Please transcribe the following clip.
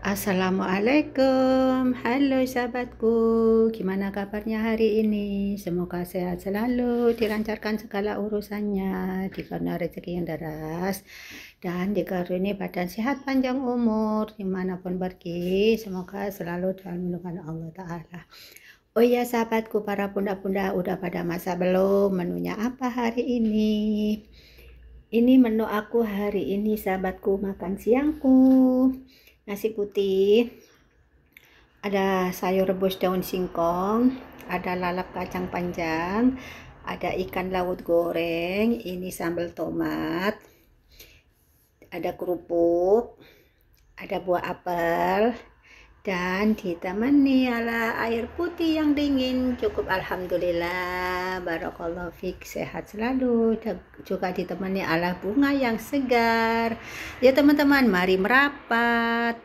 Assalamualaikum, halo sahabatku, gimana kabarnya hari ini? Semoga sehat selalu, dilancarkan segala urusannya, dikaruniai rezeki yang deras, dan dikaruniai badan sehat panjang umur, dimanapun pergi, semoga selalu dalam lindungan Allah Ta'ala. Oh iya sahabatku, para bunda-bunda udah pada masak belum? Menunya apa hari ini? Ini menu aku hari ini sahabatku, makan siangku. Nasi putih, ada sayur rebus daun singkong, ada lalap kacang panjang, ada ikan laut goreng, ini sambal tomat, ada kerupuk, ada buah apel, dan ditemani ala air putih yang dingin. Cukup alhamdulillah, barakallahu fik, sehat selalu, juga ditemani ala bunga yang segar. Ya teman-teman, mari merapat.